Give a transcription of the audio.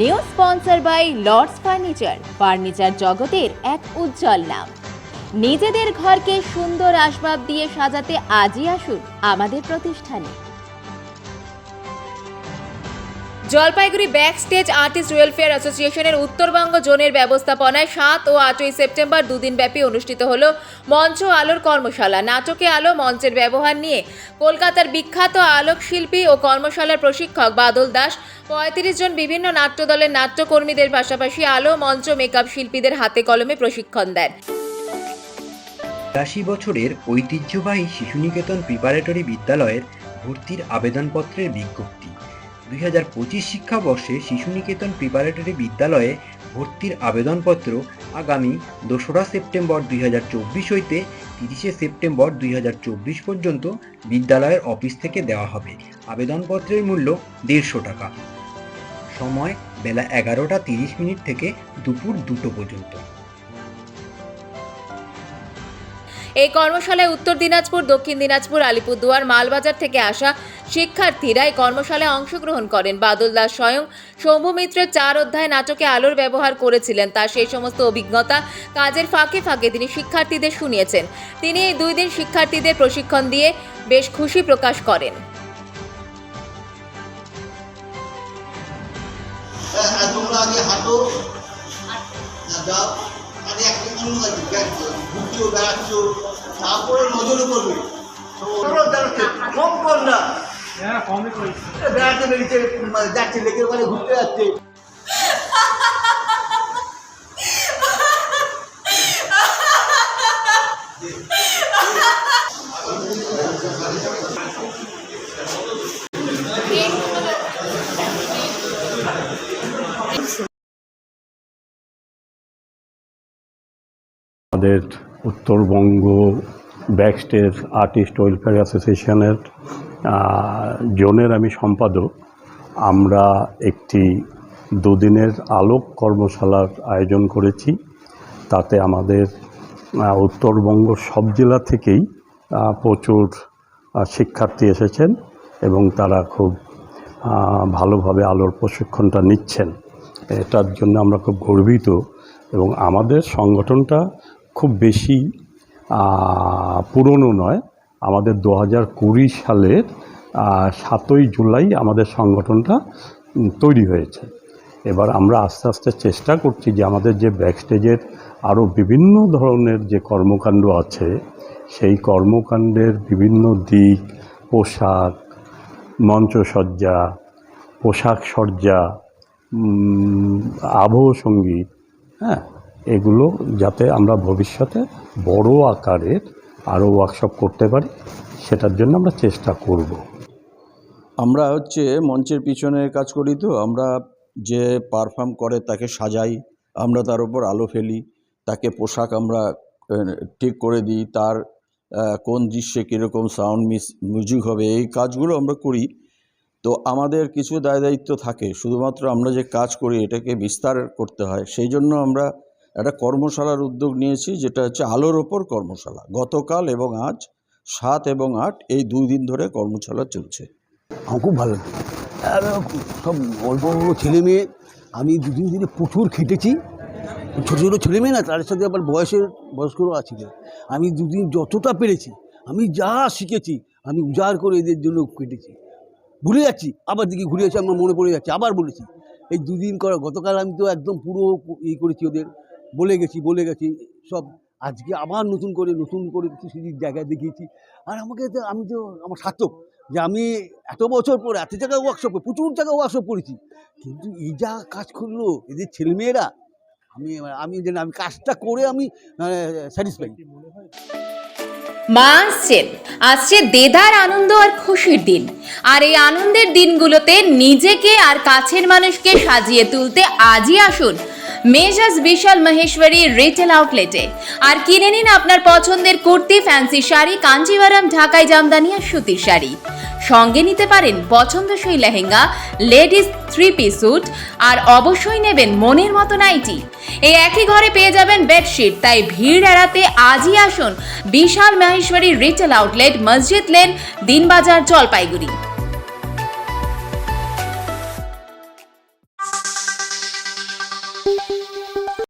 New sponsor by Lords furniture জগতের এক উজ্জ্বল নাম। নিজেদের ঘরকে সুন্দর আসবাব দিয়ে সাজাতে আজই আসুন আমাদের প্রতিষ্ঠানে। জলপাইগুড়ি ব্যাকস্টেজ আর্টিস্ট ওয়েলফেয়ার অ্যাসোসিয়েশনের উত্তরবঙ্গ জোনের ব্যবস্থাপনায় 7 ও 8 সেপ্টেম্বর দুদিনব্যাপী অনুষ্ঠিত হল মঞ্চ আলোর কর্মশালা। নাটকে আলো মঞ্চের ব্যবহার নিয়ে কলকাতার বিখ্যাত আলোক শিল্পী ও কর্মশালার প্রশিক্ষক বাদল দাস 35 জন বিভিন্ন নাট্যদলের নাট্যকর্মীদের পাশাপাশি আলো মঞ্চ মেকআপ শিল্পীদের হাতে কলমে প্রশিক্ষণ দেন। 80 বছরের ঐতিহ্যবাহী শিশুনিকেতন প্রিপারেটরি বিদ্যালয়ের ভর্তির আবেদনপত্রের বিজ্ঞপ্তি। 2025 শিক্ষাবর্ষে শিশুনিকেতন প্রিপারেটরি বিদ্যালয়ে ভর্তির আবেদনপত্র আগামী 2রা সেপ্টেম্বর 2024 হইতে 30শে সেপ্টেম্বর 2024 পর্যন্ত বিদ্যালয়ের অফিস থেকে দেওয়া হবে। আবেদনপত্রের মূল্য 150 টাকা। সময় বেলা 11:30 থেকে দুপুর 2টো পর্যন্ত। এই কর্মশালায় উত্তর দিনাজপুর, দক্ষিণ দিনাজপুর, আলিপুরদুয়ার, মালবাজার থেকে আসা শিক্ষার্থীরা এই কর্মশালায় অংশগ্রহণ করেন। বাদল দাস স্বয়ং শম্ভু মিত্রের 4 অধ্যায় নাটকে আলোর ব্যবহার করেছিলেন। তার সেই সমস্ত অভিজ্ঞতা কাজের ফাঁকে ফাঁকে তিনি শিক্ষার্থীদের শুনিয়েছেন। তিনি এই 2 দিন শিক্ষার্থীদের প্রশিক্ষণ দিয়ে বেশ খুশি প্রকাশ করেন। তারপরে নজরে করবে কম কর না, বেড়াতে বেরিয়েছে, যাচ্ছে লেকের পারে ঘুরতে যাচ্ছে। আমাদের উত্তরবঙ্গ ব্যাকস্টেজ আর্টিস্ট ওয়েলফেয়ার অ্যাসোসিয়েশনের জোনের আমি সম্পাদক। আমরা একটি 2 দিনের আলোক কর্মশালার আয়োজন করেছি। তাতে আমাদের উত্তরবঙ্গ সব জেলা থেকেই প্রচুর শিক্ষার্থী এসেছেন এবং তারা খুব ভালোভাবে আলোর প্রশিক্ষণটা নিচ্ছেন। এটার জন্য আমরা খুব গর্বিত এবং আমাদের সংগঠনটা খুব বেশি পুরনো নয়। আমাদের 2020 সালের 7ই জুলাই আমাদের সংগঠনটা তৈরি হয়েছে। এবার আমরা আস্তে আস্তে চেষ্টা করছি যে আমাদের যে ব্যাকস্টেজের আরও বিভিন্ন ধরনের যে কর্মকাণ্ড আছে সেই কর্মকাণ্ডের বিভিন্ন দিক, পোশাক, মঞ্চসজ্জা, পোশাক সজ্জা, আবহ সঙ্গীত, এগুলো যাতে আমরা ভবিষ্যতে বড় আকারের আরও ওয়ার্কশপ করতে পারি সেটার জন্য আমরা চেষ্টা করব। আমরা মঞ্চের পিছনে কাজ করি, তো আমরা যে পারফর্ম করে তাকে সাজাই, আমরা তার উপর আলো ফেলি, তাকে পোশাক আমরা ঠিক করে দিই, তার কোন দৃশ্যে কীরকম সাউন্ড মিউজিক হবে, এই কাজগুলো আমরা করি। তো আমাদের কিছু দায়িত্ব থাকে, শুধুমাত্র আমরা যে কাজ করি এটাকে বিস্তার করতে হয়। সেই জন্য আমরা একটা কর্মশালার উদ্যোগ নিয়েছি, যেটা আলোর ওপর কর্মশালা। গতকাল এবং আজ 7 এবং 8 এই 2 দিন ধরে কর্মশালা চলছে। আমার খুব ভালো লাগে। সব অল্প অল্প ছেলে মেয়ে, আমি 2 দিন ধরে প্রচুর খেটেছি। ছোটো ছোটো ছেলে মেয়ে না, তাদের সাথে আবার বয়স্করও আছে। আমি 2 দিন যতটা পেরেছি, আমি যা শিখেছি আমি উজাড় করে এদের জন্য কেটেছি। ভুলে যাচ্ছি, আবার দিকে ঘুরে যাচ্ছি, আমার মনে পড়ে যাচ্ছে, আবার বলেছি। এই 2 দিন করা, গতকাল আমি তো একদম পুরো করেছি, ওদের বলে গেছি সব। আজকে আবার নতুন করে কিছু জায়গায় দেখিয়েছি। আর আমি তো আমার সার্থক যে আমি এত বছর পর এত জায়গায় প্রচুর জায়গায় ওয়ার্কশপ করেছি, কিন্তু এই যা কাজ করলো এদের ছেলেমেয়েরা, আমি কাজটা করে আমি স্যাটিসফাই। মা আসছে দেদার আনন্দ আর খুশির দিন। আর এই আনন্দের দিনগুলোতে নিজেকে আর কাছের মানুষকে সাজিয়ে তুলতে আজই আসুন মেজাজ বিশাল মহেশ্বরী রিটেল আউটলেটে। আর কিনে নিন আপনার পছন্দের কুর্তি, ফ্যান্সি শাড়ি, কাঞ্জিভারাম, ঢাকাই জামদানি আর সুতির শাড়ি। সঙ্গে নিতে পারেন পছন্দসই লেহেঙ্গা, লেডিস 3-piece স্যুট, আর অবশ্যই নেবেন মনের মতো নাইটি। এই একই ঘরে পেয়ে যাবেন বেডশিট। তাই ভিড় এড়াতে আজই আসুন বিশাল মহেশ্বরী রিটেল আউটলেট, মসজিদ লেন, দিনবাজার, জলপাইগুড়ি। নমস্কার।